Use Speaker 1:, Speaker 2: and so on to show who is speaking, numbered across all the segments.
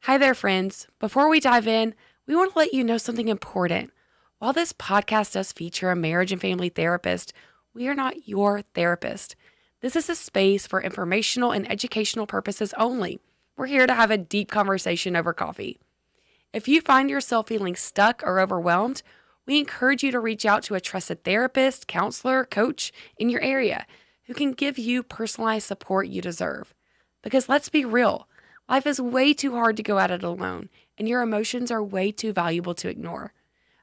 Speaker 1: Hi there, friends. Before we dive in, we want to let you know something important. While this podcast does feature a marriage and family therapist, we are not your therapist. This is a space for informational and educational purposes only. We're here to have a deep conversation over coffee. If you find yourself feeling stuck or overwhelmed, we encourage you to reach out to a trusted therapist, counselor, coach in your area who can give you personalized support you deserve. Because let's be real, life is way too hard to go at it alone, and your emotions are way too valuable to ignore.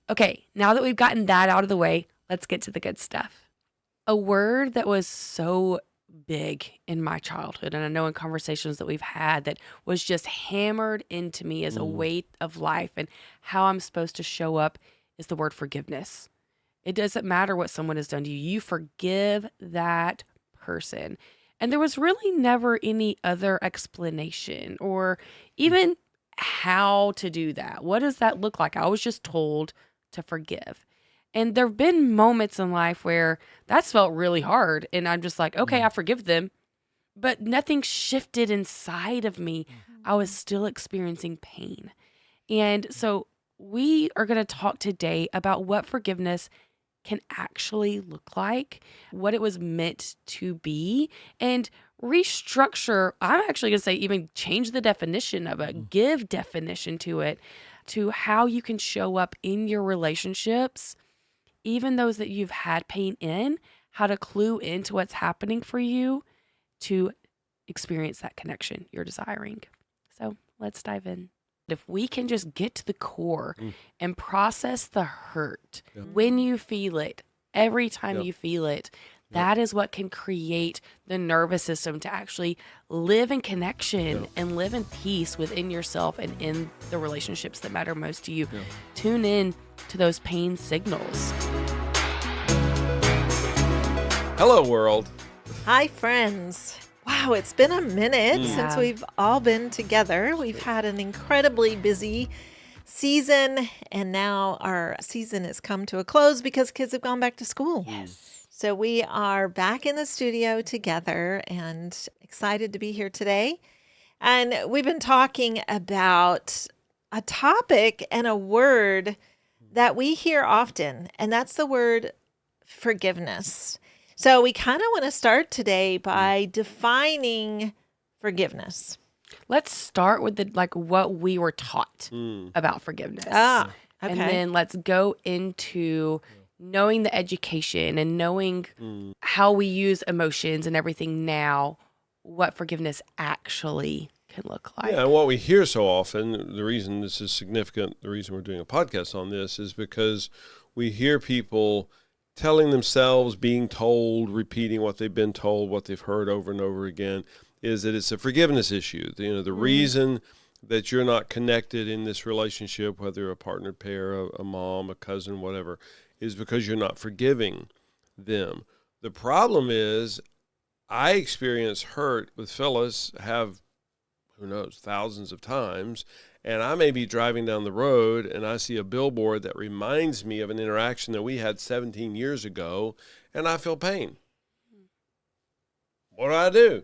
Speaker 1: Okay, now that we've gotten that out of the way, let's get to the good stuff. A word that was so big in my childhood, and I know in conversations that we've had, that was just hammered into me as a weight of life and how I'm supposed to show up, is the word forgiveness. It doesn't matter what someone has done to you. You forgive that person. And there was really never any other explanation or even how to do that. What does that look like? I was just told to forgive. And there have been moments in life where that's felt really hard. And I'm just like, okay, I forgive them. But nothing shifted inside of me. I was still experiencing pain. And so we are going to talk today about what forgiveness can actually look like, what it was meant to be, and restructure. I'm actually going to say even change the definition of it, give definition to it, to how you can show up in your relationships, even those that you've had pain in, how to clue into what's happening for you to experience that connection you're desiring. So let's dive in. If we can just get to the core and process the hurt when you feel it, every time you feel it, that is what can create the nervous system to actually live in connection and live in peace within yourself and in the relationships that matter most to you. Tune in to those pain signals.
Speaker 2: Hello, world.
Speaker 3: Hi, friends. Wow, it's been a minute since we've all been together. We've had an incredibly busy season, and now our season has come to a close because kids have gone back to school.
Speaker 1: Yes.
Speaker 3: So we are back in the studio together and excited to be here today. And we've been talking about a topic and a word that we hear often, and that's the word forgiveness. So we kind of want to start today by defining forgiveness.
Speaker 1: Let's start with what we were taught about forgiveness.
Speaker 3: Okay.
Speaker 1: And then let's go into knowing the education and knowing how we use emotions and everything now, what forgiveness actually can look like.
Speaker 2: Yeah, and what we hear so often, the reason this is significant, the reason we're doing a podcast on this is because we hear people telling themselves, being told, repeating what they've been told, what they've heard over and over again, is that it's a forgiveness issue. The reason that you're not connected in this relationship, whether a partner pair, a mom, a cousin, whatever, is because you're not forgiving them. The problem is, I experience hurt with Phyllis, have, who knows, thousands of times, and I may be driving down the road and I see a billboard that reminds me of an interaction that we had 17 years ago, and I feel pain. What do I do?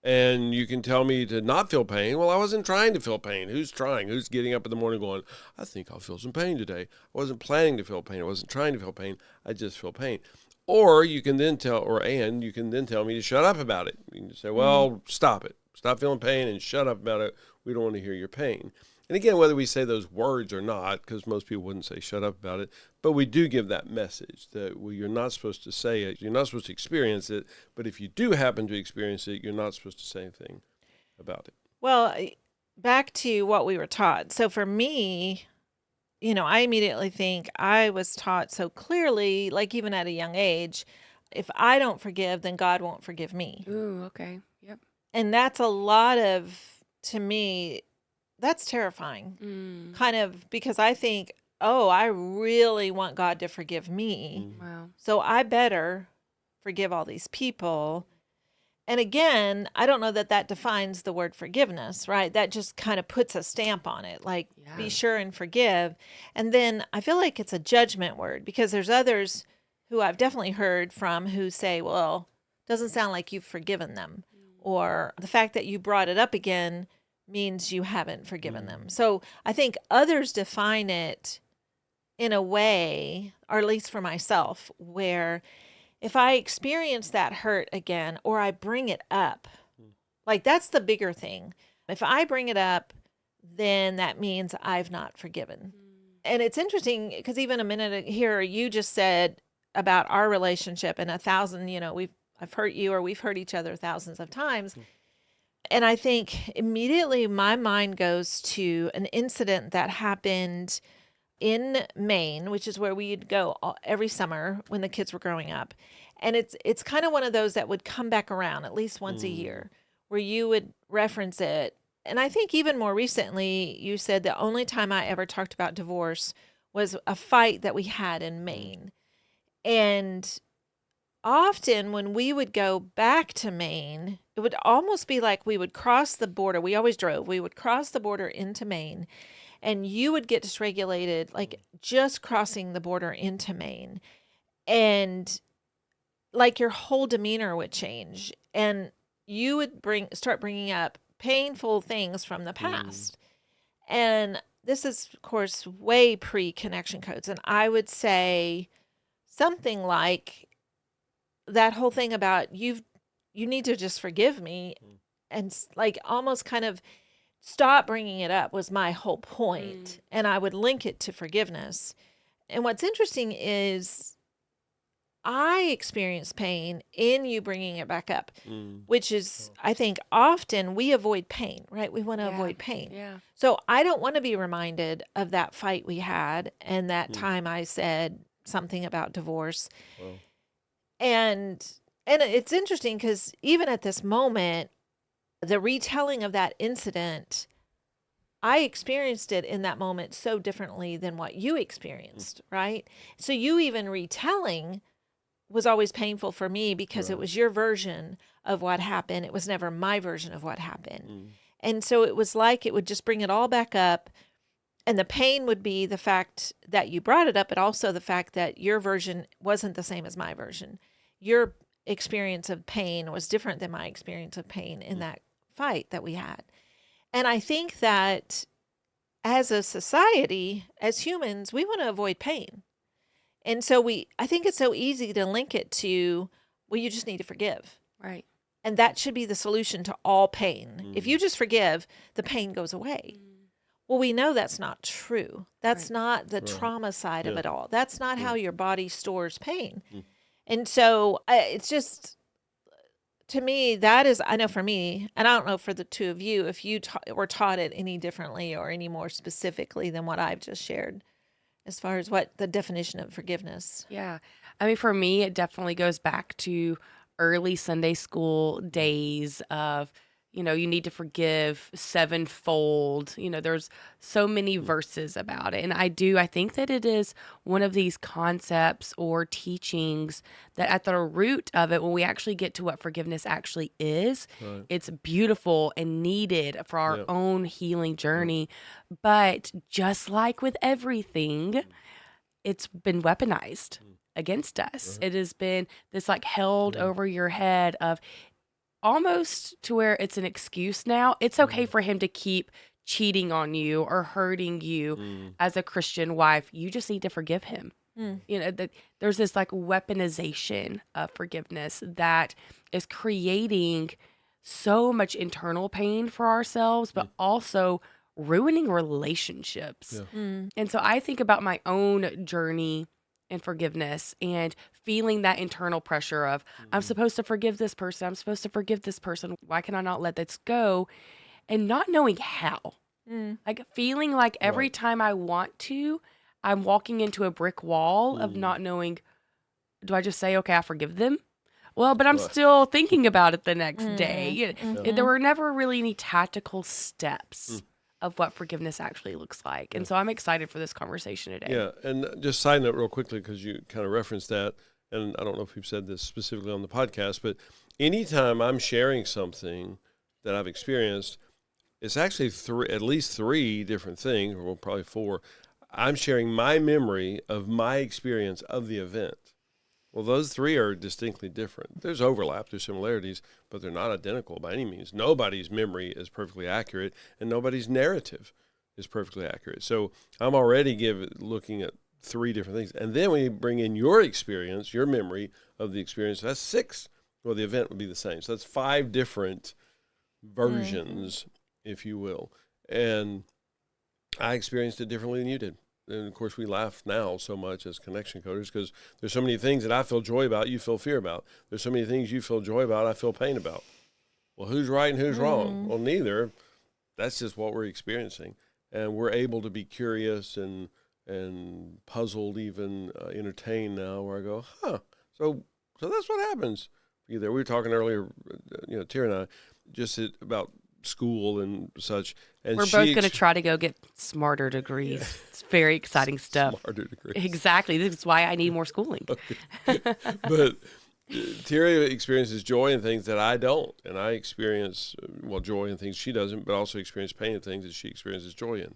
Speaker 2: And you can tell me to not feel pain. Well, I wasn't trying to feel pain. Who's trying? Who's getting up in the morning going, I think I'll feel some pain today. I wasn't planning to feel pain. I wasn't trying to feel pain. I just feel pain. Or you can then tell me to shut up about it. You can say, well, stop it. Stop feeling pain and shut up about it. We don't want to hear your pain. And again, whether we say those words or not, because most people wouldn't say shut up about it, but we do give that message that you're not supposed to say it, you're not supposed to experience it, but if you do happen to experience it, you're not supposed to say anything about it.
Speaker 3: Well, back to what we were taught. So for me, I immediately think I was taught so clearly, like even at a young age, if I don't forgive, then God won't forgive me.
Speaker 1: Ooh, okay. Yep.
Speaker 3: And that's a lot of, to me, that's terrifying. Kind of, because I think, oh, I really want God to forgive me.
Speaker 1: Wow.
Speaker 3: So I better forgive all these people. And again, I don't know that defines the word forgiveness, right? That just kind of puts a stamp on it, like be sure and forgive. And then I feel like it's a judgment word, because there's others who I've definitely heard from who say, well, doesn't sound like you've forgiven them. Or the fact that you brought it up again means you haven't forgiven them. So I think others define it in a way, or at least for myself, where if I experience that hurt again or I bring it up, like that's the bigger thing. If I bring it up, then that means I've not forgiven. And it's interesting because even a minute here, you just said about our relationship and 1,000, I've hurt you or we've hurt each other thousands of times. And I think immediately my mind goes to an incident that happened in Maine, which is where we'd go every summer when the kids were growing up. And it's kind of one of those that would come back around at least once a year where you would reference it. And I think even more recently, you said the only time I ever talked about divorce was a fight that we had in Maine. And often when we would go back to Maine, it would almost be like we would cross the border. We always drove. We would cross the border into Maine, and you would get dysregulated, like just crossing the border into Maine. And like your whole demeanor would change. And you would start bringing up painful things from the past. And this is, of course, way pre-connection codes. And I would say something like that whole thing about you need to just forgive me, and like almost kind of stop bringing it up was my whole point. And I would link it to forgiveness. And what's interesting is I experience pain in you bringing it back up, which is, I think, often we avoid pain, right? We want to avoid pain.
Speaker 1: Yeah.
Speaker 3: So I don't want to be reminded of that fight we had and that time I said something about divorce.
Speaker 2: Wow.
Speaker 3: And it's interesting because even at this moment, the retelling of that incident, I experienced it in that moment so differently than what you experienced, right? So you even retelling was always painful for me because it was your version of what happened. It was never my version of what happened. And so it was like it would just bring it all back up. And the pain would be the fact that you brought it up, but also the fact that your version wasn't the same as my version. Your experience of pain was different than my experience of pain in that fight that we had. And I think that as a society, as humans, we want to avoid pain. And so I think it's so easy to link it to, well, you just need to forgive.
Speaker 1: Right.
Speaker 3: And that should be the solution to all pain. If you just forgive, the pain goes away. Well, we know that's not true. That's not the trauma side of it all. That's not how your body stores pain. And so it's just, to me, that is, I know for me, and I don't know for the two of you, if you were taught it any differently or any more specifically than what I've just shared, as far as what the definition of forgiveness.
Speaker 1: Yeah. I mean, for me, it definitely goes back to early Sunday school days of, you need to forgive sevenfold. There's so many verses about it. And I think that it is one of these concepts or teachings that at the root of it, when we actually get to what forgiveness actually is, it's beautiful and needed for our own healing journey. But just like with everything, it's been weaponized against us. It has been this like held over your head of almost to where it's an excuse now. It's okay for him to keep cheating on you or hurting you as a Christian wife. You just need to forgive him. There's this like weaponization of forgiveness that is creating so much internal pain for ourselves, but also ruining relationships. And so I think about my own journey and forgiveness and feeling that internal pressure of I'm supposed to forgive this person. I'm supposed to forgive this person. Why can I not let this go? And not knowing how. Like feeling like every time I want to, I'm walking into a brick wall of not knowing, do I just say, okay, I forgive them? Well, but I'm still thinking about it the next day. There were never really any tactical steps of what forgiveness actually looks like. And so I'm excited for this conversation today.
Speaker 2: Yeah, and just side note real quickly, because you kind of referenced that, and I don't know if we've said this specifically on the podcast, but anytime I'm sharing something that I've experienced, it's actually at least three different things, or probably four. I'm sharing my memory of my experience of the event. Well, those three are distinctly different. There's overlap, there's similarities, but they're not identical by any means. Nobody's memory is perfectly accurate, and nobody's narrative is perfectly accurate. So I'm already looking at three different things. And then when you bring in your experience, your memory of the experience, that's six. Well, the event would be the same. So that's five different versions, if you will. And I experienced it differently than you did. And of course, we laugh now so much as connection coders because there's so many things that I feel joy about, you feel fear about. There's so many things you feel joy about, I feel pain about. Well, who's right and who's wrong? Well, neither. That's just what we're experiencing. And we're able to be curious and puzzled, even entertained now, where I go, so that's what happens. We were talking earlier, Tera and I, just about school and such. And
Speaker 1: we're both going to try to go get smarter degrees. It's very exciting stuff.
Speaker 2: Smarter degrees.
Speaker 1: Exactly. This is why I need more schooling.
Speaker 2: Okay. But Tera experiences joy in things that I don't. And I experience, joy in things she doesn't, but also experience pain in things that she experiences joy in.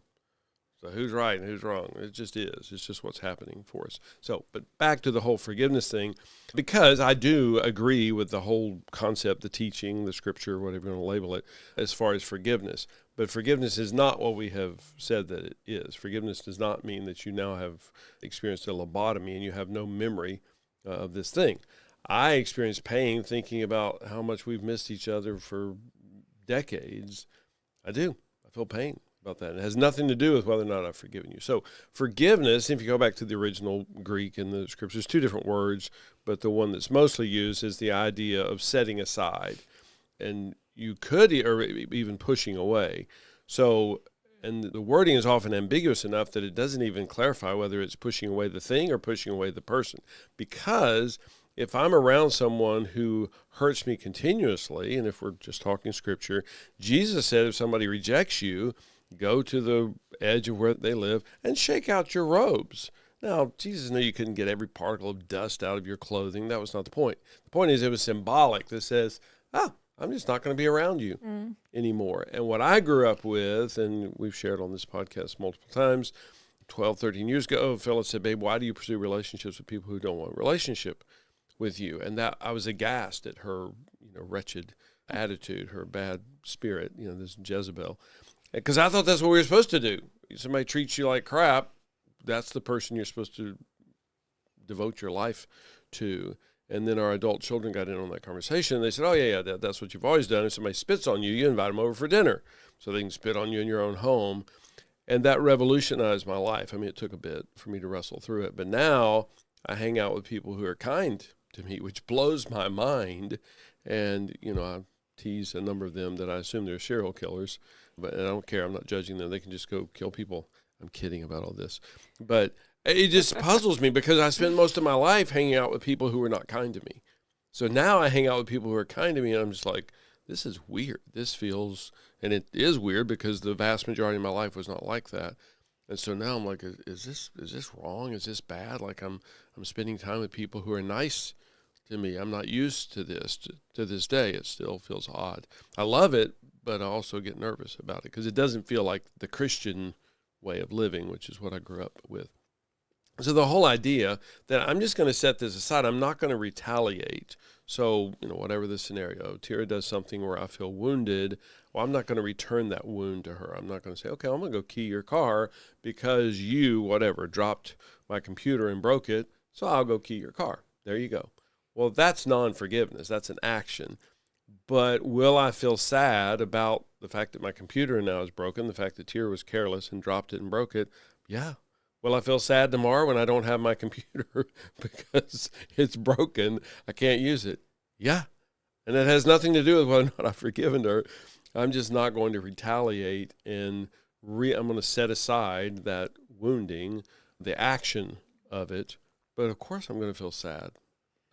Speaker 2: So who's right and who's wrong? It just is. It's just what's happening for us. So, but back to the whole forgiveness thing, because I do agree with the whole concept, the teaching, the scripture, whatever you want to label it, as far as forgiveness. But forgiveness is not what we have said that it is. Forgiveness does not mean that you now have experienced a lobotomy and you have no memory of this thing. I experience pain thinking about how much we've missed each other for decades. I do. I feel pain about that. It has nothing to do with whether or not I've forgiven you. So forgiveness, if you go back to the original Greek in the scriptures, two different words, but the one that's mostly used is the idea of setting aside. And you could, or even pushing away. So, and the wording is often ambiguous enough that it doesn't even clarify whether it's pushing away the thing or pushing away the person. Because if I'm around someone who hurts me continuously, and if we're just talking scripture, Jesus said if somebody rejects you, go to the edge of where they live and shake out your robes. Now, Jesus knew you couldn't get every particle of dust out of your clothing. That was not the point. The point is it was symbolic that says, I'm just not going to be around you anymore. And what I grew up with, and we've shared on this podcast multiple times, 12, 13 years ago, Phyllis said, babe, why do you pursue relationships with people who don't want a relationship with you? And that I was aghast at her, wretched attitude, her bad spirit, this Jezebel. Because I thought that's what we were supposed to do. Somebody treats you like crap, that's the person you're supposed to devote your life to. And then our adult children got in on that conversation. And they said, that's what you've always done. If somebody spits on you, you invite them over for dinner so they can spit on you in your own home. And that revolutionized my life. I mean, it took a bit for me to wrestle through it. But now I hang out with people who are kind to me, which blows my mind. And, I tease a number of them that I assume they're serial killers. But I don't care. I'm not judging them. They can just go kill people. I'm kidding about all this. But it just puzzles me because I spent most of my life hanging out with people who were not kind to me. So now I hang out with people who are kind to me, and I'm just like, this is weird. This feels, and it is weird because the vast majority of my life was not like that. And so now I'm like, is this wrong? Is this bad? Like I'm spending time with people who are nice to me. I'm not used to this. To this day, it still feels odd. I love it, but I also get nervous about it because it doesn't feel like the Christian way of living, which is what I grew up with. So the whole idea that I'm just going to set this aside, I'm not going to retaliate. So, whatever the scenario, Tera does something where I feel wounded, well, I'm not going to return that wound to her. I'm not going to say, okay, I'm going to go key your car because you, dropped my computer and broke it, so I'll go key your car. There you go. Well, that's non-forgiveness. That's an action. But will I feel sad about the fact that my computer now is broken, the fact that Tera was careless and dropped it and broke it? Yeah. Will I feel sad tomorrow when I don't have my computer because it's broken? I can't use it. Yeah. And it has nothing to do with whether or not I've forgiven her. I'm just not going to retaliate, and I'm going to set aside that wounding, the action of it. But of course I'm going to feel sad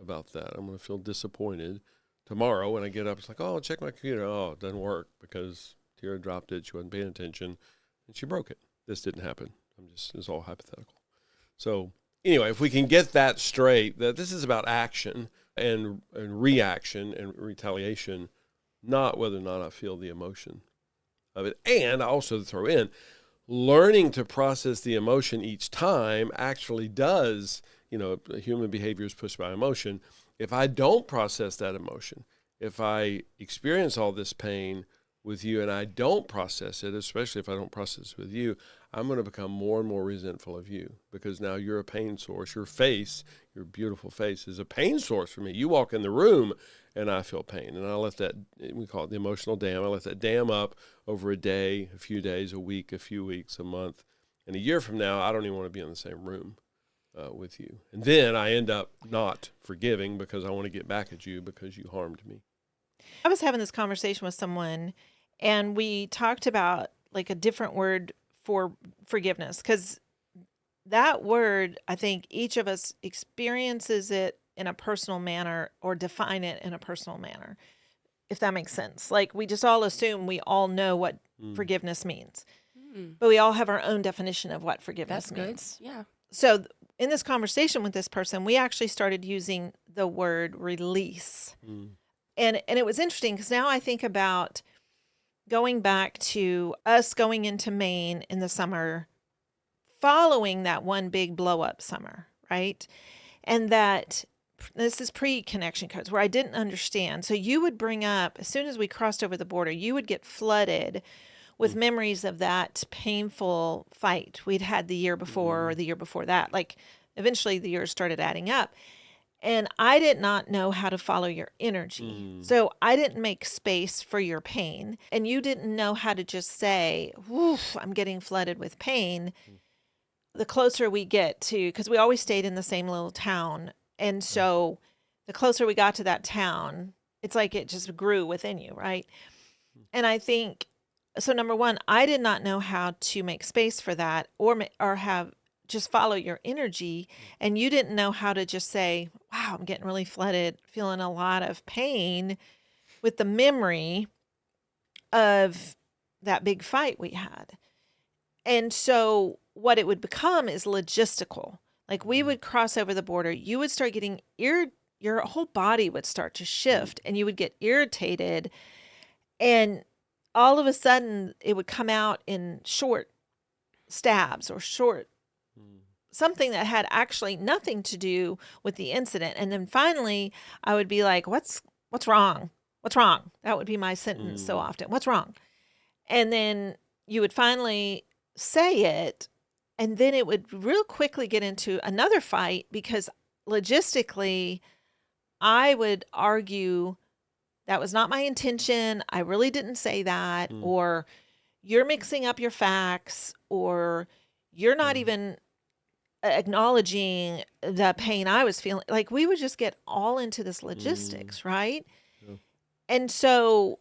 Speaker 2: about that. I'm going to feel disappointed tomorrow when I get up. It's like, I'll check my computer. Oh, it doesn't work because Tera dropped it. She wasn't paying attention and she broke it. This didn't happen. It's all hypothetical. So anyway, if we can get that straight, that this is about action and reaction and retaliation, not whether or not I feel the emotion of it. And I also throw in learning to process the emotion each time actually does, human behavior is pushed by emotion. If I don't process that emotion, if I experience all this pain with you and I don't process it, especially if I don't process it with you, I'm going to become more and more resentful of you, because now you're a pain source. Your face, your beautiful face, is a pain source for me. You walk in the room and I feel pain, and I let that, we call it the emotional dam, I let that dam up over a day, a few days, a week, a few weeks, a month. And a year from now, I don't even want to be in the same room with you. And then I end up not forgiving because I want to get back at you because you harmed me.
Speaker 3: I was having this conversation with someone, and we talked about like a different word for forgiveness, because that word, I think each of us experiences it in a personal manner or define it in a personal manner, if that makes sense. Like, we just all assume we all know what forgiveness means, but we all have our own definition of what forgiveness means.
Speaker 1: Yeah.
Speaker 3: So in this conversation with this person, we actually started using the word release. And it was interesting, because now I think about going back to us going into Maine in the summer following that one big blow up summer, right? And that this is pre-connection codes where I didn't understand. So you would bring up, as soon as we crossed over the border, you would get flooded with memories of that painful fight we'd had the year before or the year before that. Like, eventually the years started adding up. And I did not know how to follow your energy. So I didn't make space for your pain. And you didn't know how to just say, woof, I'm getting flooded with pain. The closer we get to, because we always stayed in the same little town. And so the closer we got to that town, it's like it just grew within you, right? And I think, so number one, I did not know how to make space for that or have just follow your energy. And you didn't know how to just say, wow, I'm getting really flooded, feeling a lot of pain with the memory of that big fight we had. And so what it would become is logistical. Like, we would cross over the border, you would start getting your whole body would start to shift, and you would get irritated, and all of a sudden it would come out in short stabs or short something that had actually nothing to do with the incident. And then finally I would be like, what's wrong? What's wrong? That would be my sentence so often. What's wrong? And then you would finally say it, and then it would real quickly get into another fight, because logistically I would argue that was not my intention. I really didn't say that, or you're mixing up your facts, or you're not even acknowledging the pain I was feeling. Like, we would just get all into this logistics, right?
Speaker 2: Yeah.
Speaker 3: And so,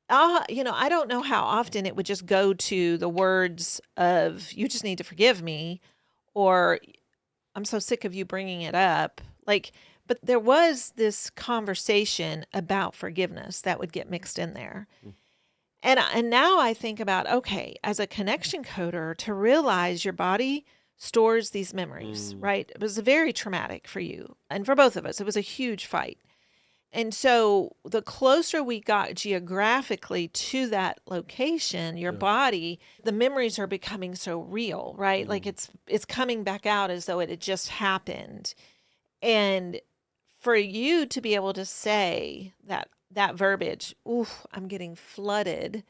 Speaker 3: I don't know how often it would just go to the words of, you just need to forgive me, or I'm so sick of you bringing it up. Like, but there was this conversation about forgiveness that would get mixed in there. And now I think about, okay, as a connection coder, to realize your body stores these memories, right? It was very traumatic for you. And for both of us, it was a huge fight. And so the closer we got geographically to that location, your body, the memories are becoming so real, right? Like, it's coming back out as though it had just happened. And for you to be able to say that verbiage, ooh, I'm getting flooded,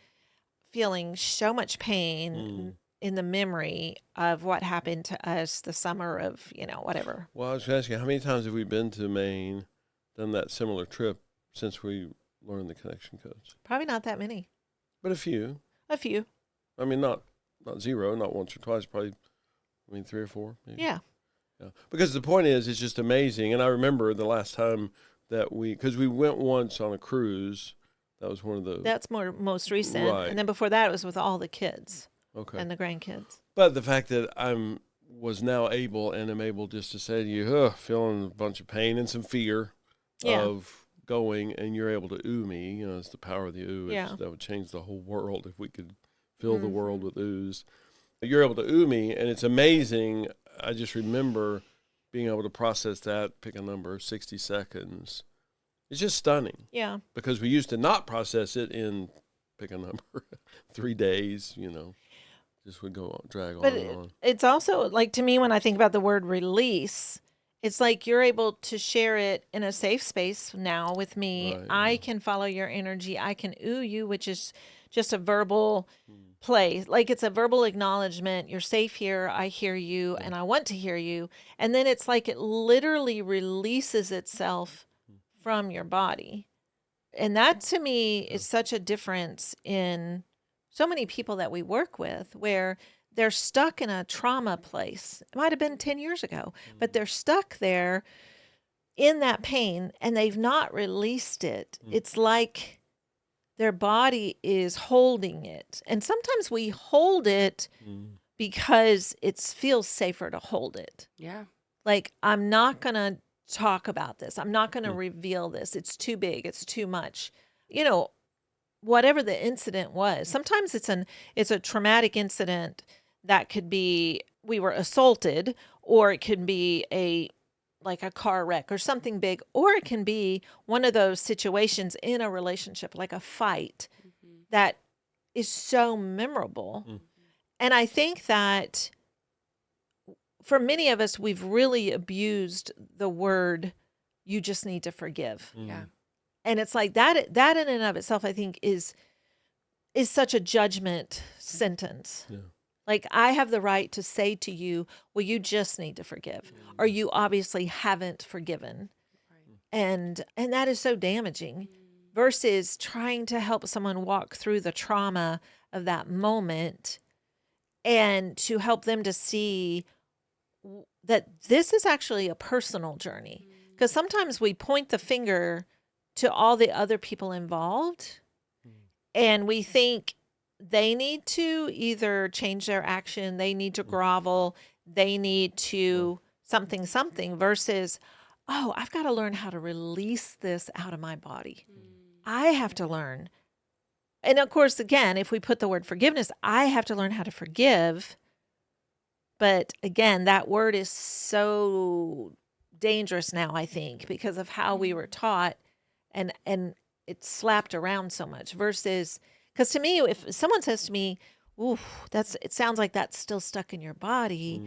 Speaker 3: feeling so much pain in the memory of what happened to us the summer of, whatever.
Speaker 2: Well, I was going to ask you, how many times have we been to Maine, done that similar trip since we learned the connection codes?
Speaker 3: Probably not that many.
Speaker 2: But a few.
Speaker 3: A few.
Speaker 2: I mean, not zero, not once or twice, probably, 3 or 4, maybe.
Speaker 3: Yeah.
Speaker 2: Yeah. Because the point is, it's just amazing. And I remember the last time that because we went once on a cruise. That was one of the...
Speaker 3: That's most recent.
Speaker 2: Right.
Speaker 3: And then before that, it was with all the kids.
Speaker 2: Okay.
Speaker 3: And the grandkids.
Speaker 2: But the fact that was now able and am able just to say to you, feeling a bunch of pain and some fear of going, and you're able to ooh me, it's the power of the ooh. That would change the whole world if we could fill the world with oohs. You're able to ooh me, and it's amazing. I just remember being able to process that, pick a number, 60 seconds. It's just stunning.
Speaker 3: Yeah.
Speaker 2: Because we used to not process it in, pick a number, 3 days, Just would go on, drag
Speaker 3: But
Speaker 2: on and on.
Speaker 3: it's also like, to me, when I think about the word release, it's like you're able to share it in a safe space now with me.
Speaker 2: Right.
Speaker 3: I can follow your energy. I can ooh you, which is just a verbal
Speaker 2: Mm.
Speaker 3: play. Like, it's a verbal acknowledgement. You're safe here. I hear you
Speaker 2: Yeah.
Speaker 3: and I want to hear you. And then it's like it literally releases itself from your body. And that to me is such a difference in so many people that we work with, where they're stuck in a trauma place. It might have been 10 years ago, but they're stuck there in that pain and they've not released it. It's like their body is holding it. And sometimes we hold it
Speaker 2: Mm.
Speaker 3: because it feels safer to hold it.
Speaker 1: Yeah.
Speaker 3: Like, I'm not going to talk about this. I'm not going to reveal this. It's too big. It's too much. You know, whatever the incident was. Sometimes it's a traumatic incident that could be we were assaulted, or it can be like a car wreck or something big, or it can be one of those situations in a relationship, like a fight that is so memorable. And I think that for many of us, we've really abused the word, you just need to forgive.
Speaker 1: Yeah.
Speaker 3: And it's like that in and of itself, I think is such a judgment sentence.
Speaker 2: Yeah.
Speaker 3: Like, I have the right to say to you, well, you just need to forgive, or you obviously haven't forgiven. And that is so damaging versus trying to help someone walk through the trauma of that moment and to help them to see that this is actually a personal journey. Because sometimes we point the finger to all the other people involved and we think they need to either change their action, they need to grovel, they need to something versus, oh, I've got to learn how to release this out of my body. I have to learn. And of course, again, if we put the word forgiveness, I have to learn how to forgive. But again, that word is so dangerous now, I think, because of how we were taught and it's slapped around so much versus, because to me, if someone says to me, ooh, it sounds like that's still stuck in your body,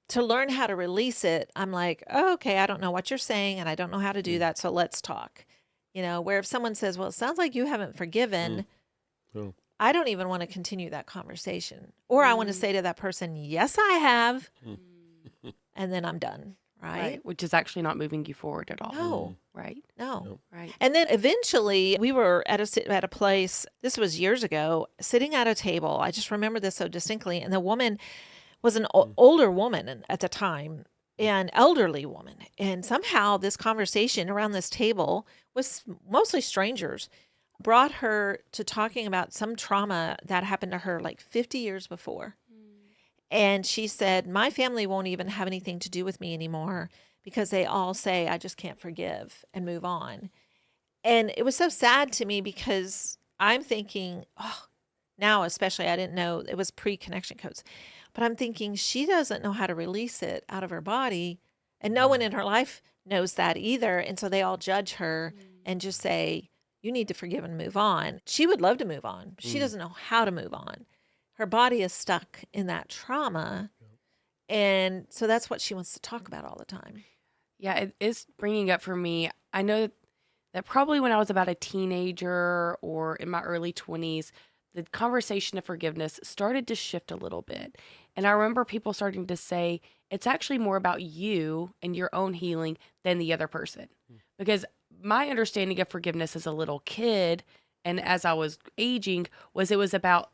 Speaker 3: to learn how to release it, I'm like, oh, okay, I don't know what you're saying and I don't know how to do that. So let's talk. You know, where if someone says, well, it sounds like you haven't forgiven,
Speaker 2: Oh.
Speaker 3: I don't even want to continue that conversation. Or I want to say to that person, yes, I have. And then I'm done. Right?
Speaker 1: Which is actually not moving you forward at all.
Speaker 3: No.
Speaker 1: Right.
Speaker 3: No.
Speaker 2: Nope.
Speaker 1: Right.
Speaker 3: And then eventually we were at a place, this was years ago, sitting at a table. I just remember this so distinctly. And the woman was an older woman at the time, an elderly woman. And somehow this conversation around this table was mostly strangers, brought her to talking about some trauma that happened to her like 50 years before. And she said, my family won't even have anything to do with me anymore because they all say I just can't forgive and move on. And it was so sad to me because I'm thinking, oh, now especially, I didn't know it was pre-connection codes, but I'm thinking she doesn't know how to release it out of her body. And no one in her life knows that either. And so they all judge her and just say, you need to forgive and move on. She would love to move on. She doesn't know how to move on. Her body is stuck in that trauma. And so that's what she wants to talk about all the time.
Speaker 1: Yeah, it is bringing up for me. I know that probably when I was about a teenager or in my early 20s, the conversation of forgiveness started to shift a little bit. And I remember people starting to say, it's actually more about you and your own healing than the other person. Because my understanding of forgiveness as a little kid and as I was aging it was about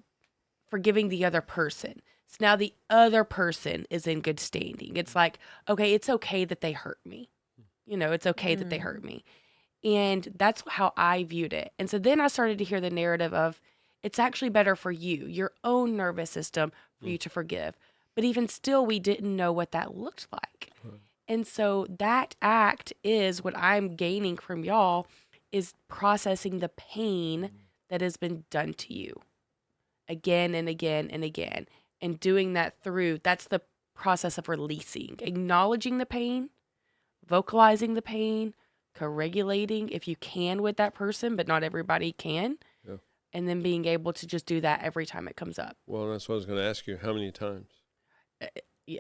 Speaker 1: forgiving the other person. So now the other person is in good standing. It's like, okay, it's okay that they hurt me. You know, it's okay that they hurt me. And that's how I viewed it. And so then I started to hear the narrative of it's actually better for you, your own nervous system, for you to forgive. But even still, we didn't know what that looked like. And so that act is what I'm gaining from y'all is processing the pain that has been done to you again and again and again. And doing that that's the process of releasing, acknowledging the pain, vocalizing the pain, co-regulating if you can with that person, but not everybody can.
Speaker 2: Yeah.
Speaker 1: and then being able to just do that every time it comes up.
Speaker 2: Well, that's what I was going to ask you. How many times?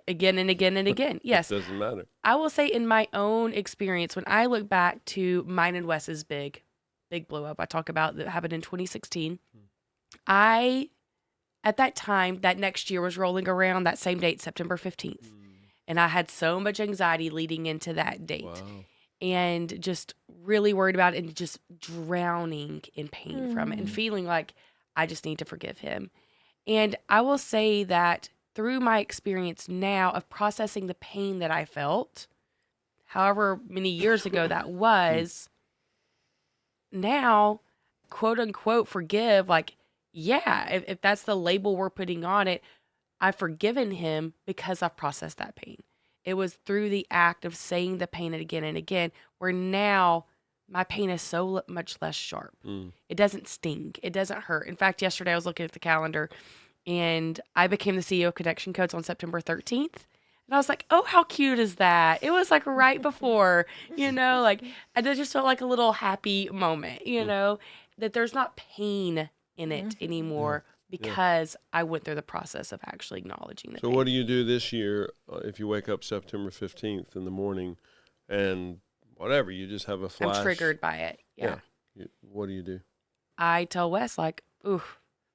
Speaker 1: Again and again and again. Yes.
Speaker 2: It doesn't matter.
Speaker 1: I will say in my own experience, when I look back to mine and Wes's big blow up, I talk about that happened in 2016. At that time, that next year was rolling around, that same date, September 15th. And I had so much anxiety leading into that date.
Speaker 2: Wow.
Speaker 1: And just really worried about it and just drowning in pain from it and feeling like I just need to forgive him. And I will say that through my experience now of processing the pain that I felt, however many years ago that was, now, quote unquote, forgive, like, yeah, if that's the label we're putting on it, I've forgiven him because I've processed that pain. It was through the act of saying the pain again and again, where now my pain is so much less sharp. It doesn't sting. It doesn't hurt. In fact, yesterday I was looking at the calendar and I became the CEO of Connection Codes on September 13th. And I was like, oh, how cute is that? It was like right before, like, and it just felt like a little happy moment, that there's not pain in it anymore because I went through the process of actually acknowledging the pain.
Speaker 2: So what do you do this year if you wake up September 15th in the morning and whatever, you just have a flash?
Speaker 1: I'm triggered by it. Yeah.
Speaker 2: What do you do?
Speaker 1: I tell Wes, like, ooh,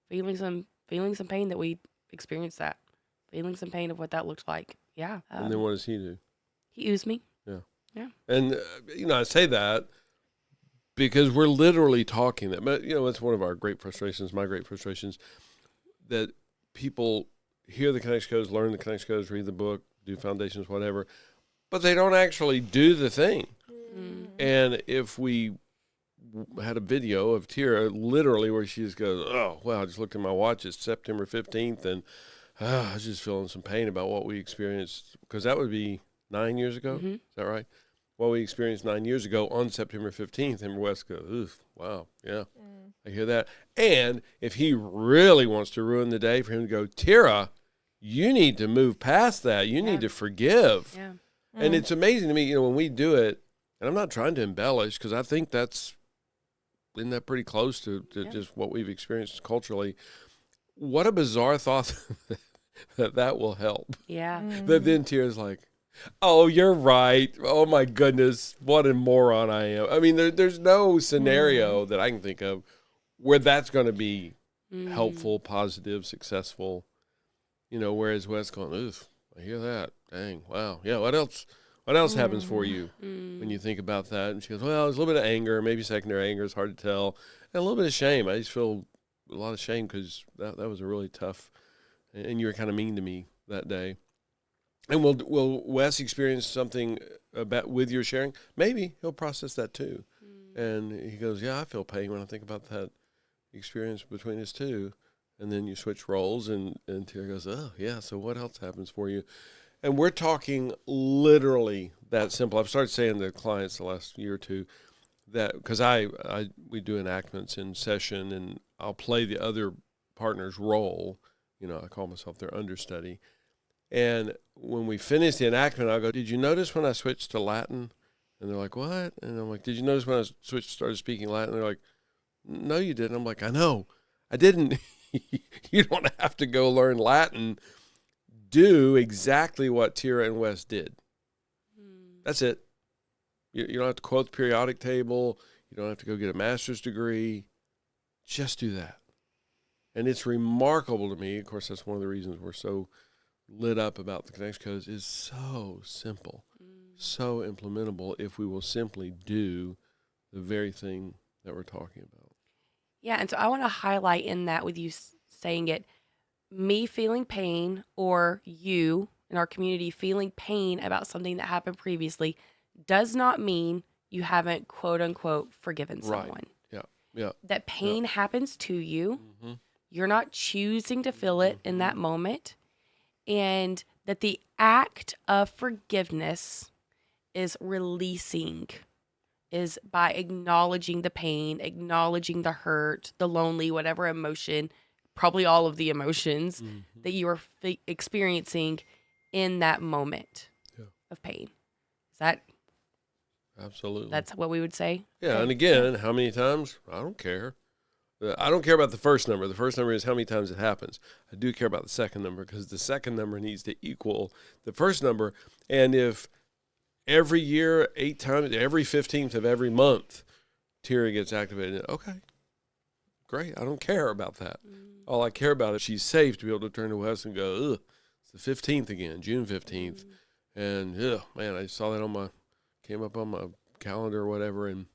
Speaker 1: feeling some pain that we experienced that. Feeling some pain of what that looked like. Yeah.
Speaker 2: And then what does he do?
Speaker 1: He oozed me.
Speaker 2: Yeah. And, I say that because we're literally talking that. But, it's one of our great frustrations, my great frustrations, that people hear the Connection Codes, learn the Connection Codes, read the book, do foundations, whatever, but they don't actually do the thing. And if we had a video of Tera literally where she just goes, oh, well, I just looked at my watch. It's September 15th, and I was just feeling some pain about what we experienced, because that would be 9 years ago. Is that right? What we experienced 9 years ago on September 15th, and Wes goes, oof, wow, yeah, I hear that. And if he really wants to ruin the day, for him to go, Tera, you need to move past that. You need to forgive.
Speaker 1: Yeah.
Speaker 2: And it's amazing to me, when we do it, and I'm not trying to embellish, because I think isn't that pretty close to just what we've experienced culturally? What a bizarre thought that will help.
Speaker 1: Yeah.
Speaker 2: That then Tera's like, oh, you're right. Oh, my goodness. What a moron I am. I mean, there's no scenario that I can think of where that's going to be helpful, positive, successful. Whereas Wes going, oof, I hear that. Dang, wow. Yeah, what else? What else happens for you when you think about that? And she goes, well, there's a little bit of anger, maybe secondary anger, it's hard to tell, and a little bit of shame. I just feel a lot of shame because that was a really tough, and you were kind of mean to me that day. And will Wes experience something with your sharing? Maybe he'll process that too. And he goes, yeah, I feel pain when I think about that experience between us two. And then you switch roles, and Tera goes, oh, yeah, so what else happens for you? And we're talking literally that simple. I've started saying to clients the last year or two that, because we do enactments in session, and I'll play the other partner's role. I call myself their understudy. And when we finish the enactment, I'll go, did you notice when I switched to Latin? And they're like, what? And I'm like, did you notice when I started speaking Latin? And they're like, no, you didn't. I'm like, I know. I didn't. You don't have to go learn Latin. Do exactly what Tera and Wes did. That's it. You don't have to quote the periodic table. You don't have to go get a master's degree. Just do that. And it's remarkable to me. Of course, that's one of the reasons we're so lit up about the Connection Codes. Is so simple, so implementable if we will simply do the very thing that we're talking about.
Speaker 1: Yeah, and so I want to highlight in that with you saying it, me feeling pain or you in our community feeling pain about something that happened previously does not mean you haven't, quote unquote, forgiven someone.
Speaker 2: Right. Yeah.
Speaker 1: That pain happens to you. You're not choosing to feel it in that moment. And that the act of forgiveness is releasing, is by acknowledging the pain, acknowledging the hurt, the lonely, whatever emotion, probably all of the emotions that you are experiencing in that moment of pain. Is that?
Speaker 2: Absolutely.
Speaker 1: That's what we would say?
Speaker 2: Yeah, and again, how many times? I don't care. I don't care about the first number. The first number is how many times it happens. I do care about the second number because the second number needs to equal the first number. And if every year, 8 times, every 15th of every month, Tera gets activated, okay, great. I don't care about that. All I care about is she's safe to be able to turn to Wes and go, ugh, it's the 15th again, June 15th. And, man, I saw that came up on my calendar or whatever, and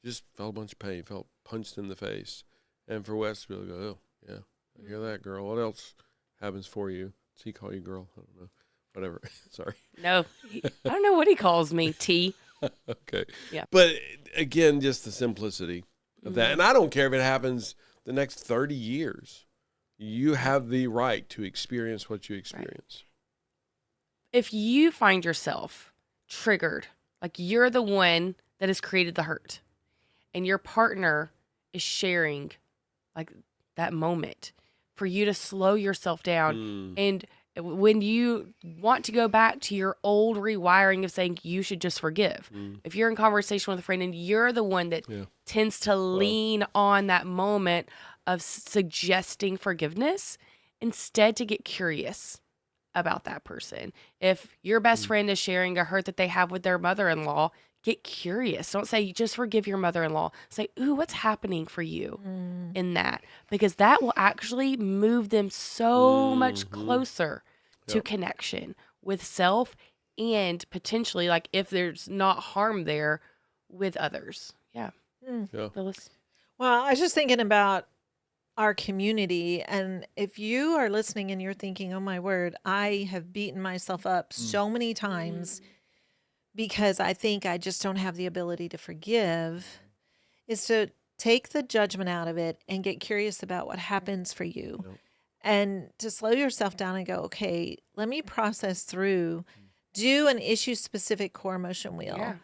Speaker 2: just felt a bunch of pain, felt punched in the face. And for Wes to be able to go, oh, yeah, I hear that, girl. What else happens for you? Does he call you girl? I don't know. Whatever. Sorry.
Speaker 1: No, I don't know what he calls me, T.
Speaker 2: Okay.
Speaker 1: Yeah.
Speaker 2: But, again, just the simplicity of that. And I don't care if it happens the next 30 years. You have the right to experience what you experience.
Speaker 1: Right. If you find yourself triggered, like you're the one that has created the hurt, and your partner is sharing like that moment, for you to slow yourself down. And when you want to go back to your old rewiring of saying you should just forgive, if you're in conversation with a friend and you're the one that tends to lean on that moment of suggesting forgiveness, instead to get curious about that person. If your best friend is sharing a hurt that they have with their mother-in-law, get curious. Don't say, just forgive your mother-in-law. Say, ooh, what's happening for you in that? Because that will actually move them so much closer to connection with self, and potentially, like, if there's not harm there, with others. Yeah. Phyllis?
Speaker 3: Well, I was just thinking about our community, and if you are listening and you're thinking, oh my word, I have beaten myself up so many times because I think I just don't have the ability to forgive, is to take the judgment out of it and get curious about what happens for you, and to slow yourself down and go, okay, let me process through, do an issue specific core emotion wheel.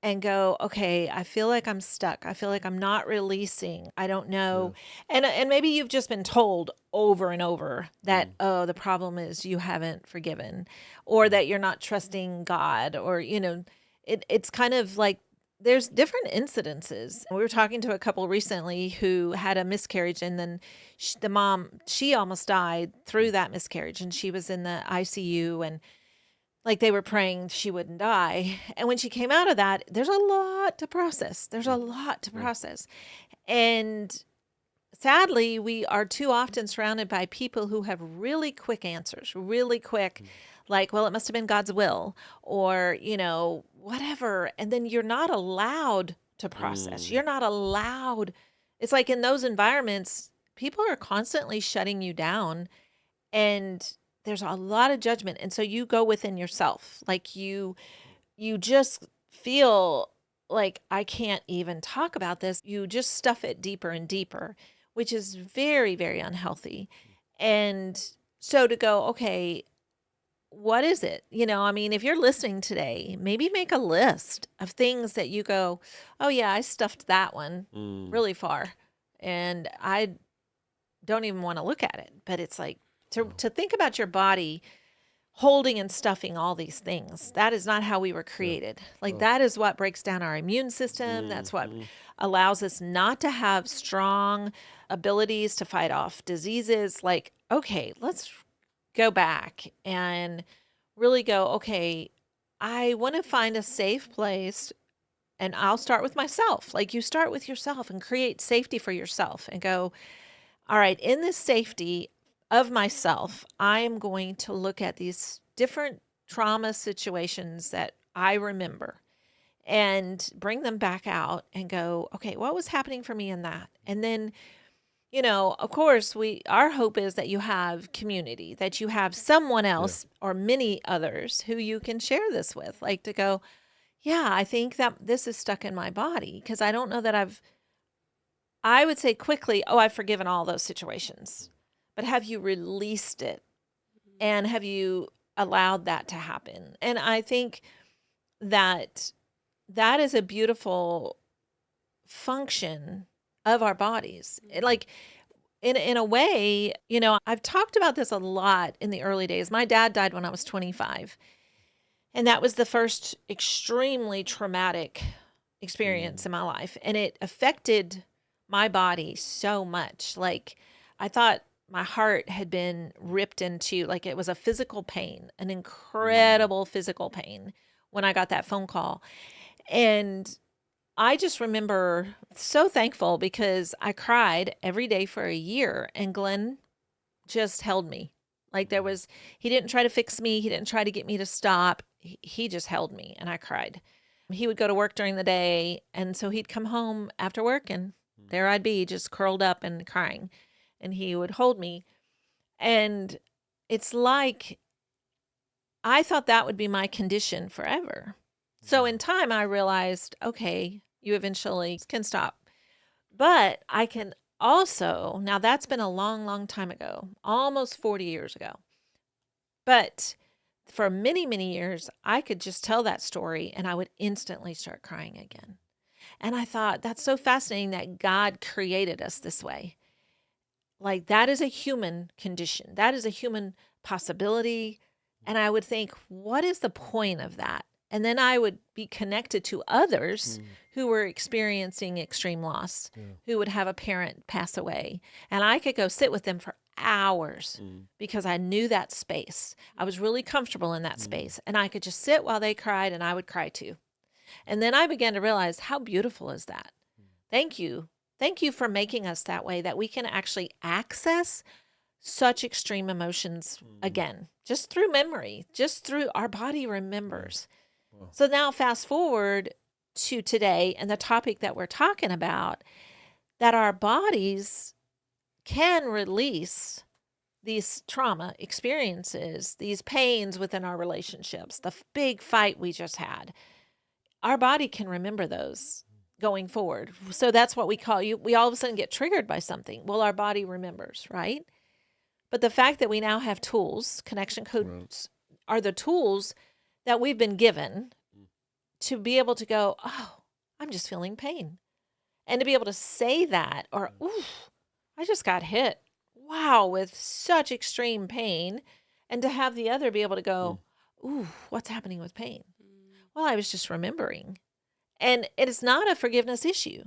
Speaker 3: And go, okay, I feel like I'm stuck. I feel like I'm not releasing. I don't know. And maybe you've just been told over and over that, oh, the problem is you haven't forgiven, or that you're not trusting God, or, it's kind of like there's different incidences. We were talking to a couple recently who had a miscarriage, and then the mom, she almost died through that miscarriage, and she was in the ICU, and like they were praying she wouldn't die. And when she came out of that, there's a lot to process. And sadly, we are too often surrounded by people who have really quick answers, really quick, like, well, it must have been God's will, or, whatever. And then you're not allowed to process. You're not allowed. It's like in those environments, people are constantly shutting you down, and there's a lot of judgment. And so you go within yourself, like you just feel like, I can't even talk about this. You just stuff it deeper and deeper, which is very, very unhealthy. And so to go, okay, what is it? If you're listening today, maybe make a list of things that you go, oh yeah, I stuffed that one really far, and I don't even want to look at it. But it's like, to think about your body holding and stuffing all these things. That is not how we were created. That is what breaks down our immune system. That's what allows us not to have strong abilities to fight off diseases. Like, okay, let's go back and really go, okay, I want to find a safe place, and I'll start with myself. Like, you start with yourself and create safety for yourself and go, all right, in this safety of myself, I am going to look at these different trauma situations that I remember and bring them back out and go, okay, what was happening for me in that? And then, of course, our hope is that you have community, that you have someone else or many others who you can share this with, like to go, yeah, I think that this is stuck in my body, because I don't know that I would say quickly, oh, I've forgiven all those situations. But have you released it? And have you allowed that to happen? And I think that is a beautiful function of our bodies. Like, in a way, I've talked about this a lot in the early days. My dad died when I was 25. And that was the first extremely traumatic experience in my life. And it affected my body so much. Like I thought my heart had been ripped into, like it was a physical pain, an incredible physical pain when I got that phone call. And I just remember so thankful because I cried every day for a year and Glenn just held me. Like he didn't try to fix me. He didn't try to get me to stop. He just held me and I cried. He would go to work during the day. And so he'd come home after work and there I'd be just curled up and crying. And he would hold me. And it's like, I thought that would be my condition forever. So in time, I realized, okay, you eventually can stop. But I can also, now that's been a long, long time ago, almost 40 years ago. But for many, many years, I could just tell that story and I would instantly start crying again. And I thought, that's so fascinating that God created us this way. Like that is a human condition. That is a human possibility. And I would think, what is the point of that? And then I would be connected to others who were experiencing extreme loss, who would have a parent pass away. And I could go sit with them for hours because I knew that space. I was really comfortable in that space. And I could just sit while they cried and I would cry too. And then I began to realize, how beautiful is that? Thank you. Thank you for making us that way, that we can actually access such extreme emotions again, just through memory, just through our body remembers. Wow. So now fast forward to today and the topic that we're talking about, that our bodies can release these trauma experiences, these pains within our relationships, the big fight we just had. Our body can remember those going forward. So that's what we call you. We all of a sudden get triggered by something. Well, our body remembers, right? But the fact that we now have tools, connection codes are the tools that we've been given to be able to go, oh, I'm just feeling pain. And to be able to say that, or, ooh, I just got hit. Wow, with such extreme pain. And to have the other be able to go, ooh, what's happening with pain? Well, I was just remembering. And it is not a forgiveness issue.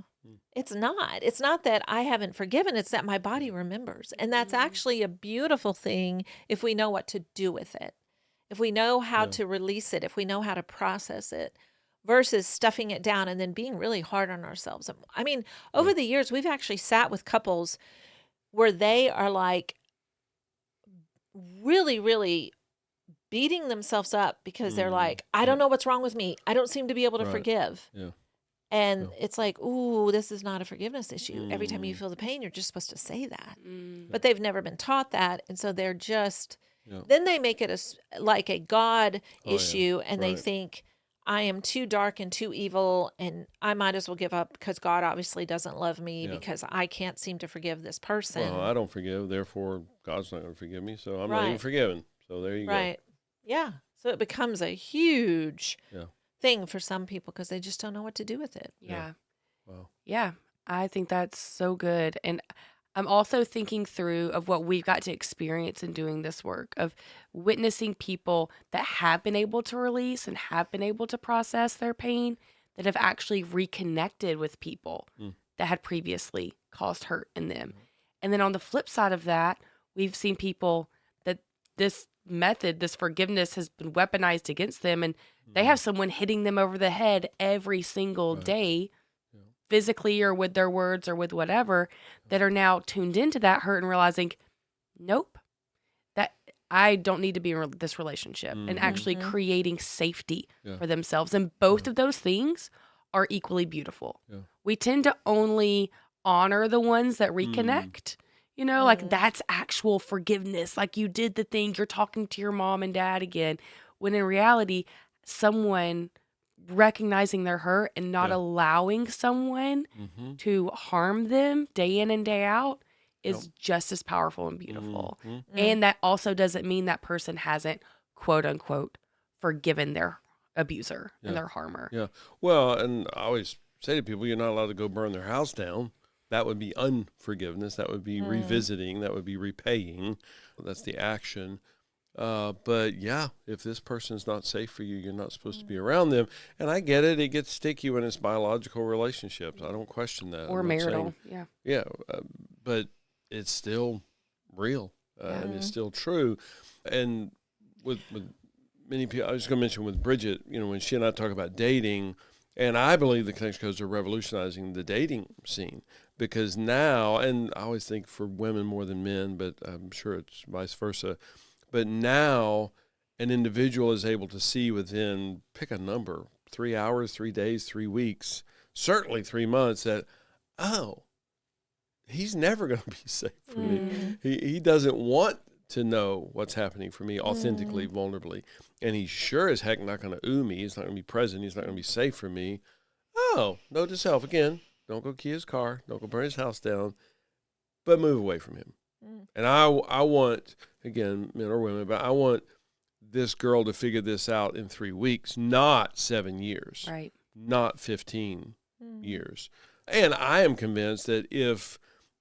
Speaker 3: It's not. It's not that I haven't forgiven. It's that my body remembers. And that's actually a beautiful thing if we know what to do with it. If we know how to release it, if we know how to process it, versus stuffing it down and then being really hard on ourselves. I mean, over the years, we've actually sat with couples where they are like really, really beating themselves up because they're like, I don't know what's wrong with me. I don't seem to be able to forgive.
Speaker 2: Yeah.
Speaker 3: And it's like, ooh, this is not a forgiveness issue. Every time you feel the pain, you're just supposed to say that. But they've never been taught that. And so they're just, then they make it like a God issue. And they think, I am too dark and too evil. And I might as well give up because God obviously doesn't love me because I can't seem to forgive this person.
Speaker 2: Well, I don't forgive. Therefore, God's not going to forgive me. So I'm not even forgiven. So there you go.
Speaker 3: Right. Yeah. So it becomes a huge thing for some people because they just don't know what to do with it.
Speaker 1: Yeah.
Speaker 2: Wow.
Speaker 1: Yeah. I think that's so good. And I'm also thinking through of what we've got to experience in doing this work, of witnessing people that have been able to release and have been able to process their pain, that have actually reconnected with people that had previously caused hurt in them. And then on the flip side of that, we've seen people that this method, this forgiveness has been weaponized against them, and they have someone hitting them over the head every single day, physically or with their words or with whatever, that are now tuned into that hurt and realizing, nope, that I don't need to be in this relationship, and actually creating safety for themselves. And both of those things are equally beautiful. We tend to only honor the ones that reconnect. You know, like that's actual forgiveness. Like you did the thing, you're talking to your mom and dad again. When in reality, someone recognizing their hurt and not allowing someone to harm them day in and day out is just as powerful and beautiful. And that also doesn't mean that person hasn't, quote unquote, forgiven their abuser and their harmer.
Speaker 2: Yeah. Well, and I always say to people, you're not allowed to go burn their house down. That would be unforgiveness. That would be revisiting. That would be repaying. That's the action. But yeah, if this person's not safe for you, you're not supposed to be around them. And I get it. It gets sticky when it's biological relationships. I don't question that.
Speaker 1: Or
Speaker 2: I'm not
Speaker 1: marital.
Speaker 2: saying,
Speaker 1: Yeah.
Speaker 2: yeah, but it's still real and it's still true. And with many people, I was going to mention with Bridget, when she and I talk about dating, and I believe the Connection Codes are revolutionizing the dating scene because now, and I always think for women more than men, but I'm sure it's vice versa. But now an individual is able to see within, pick a number, 3 hours, 3 days, 3 weeks, certainly 3 months that, oh, he's never going to be safe for me. He doesn't want to know what's happening for me authentically, vulnerably. And he's sure as heck not going to ooh me. He's not going to be present. He's not going to be safe for me. Oh, note to self, again, don't go key his car. Don't go burn his house down. But move away from him. And I want, again, men or women, but I want this girl to figure this out in 3 weeks, not 7 years.
Speaker 1: Right.
Speaker 2: Not 15 years. And I am convinced that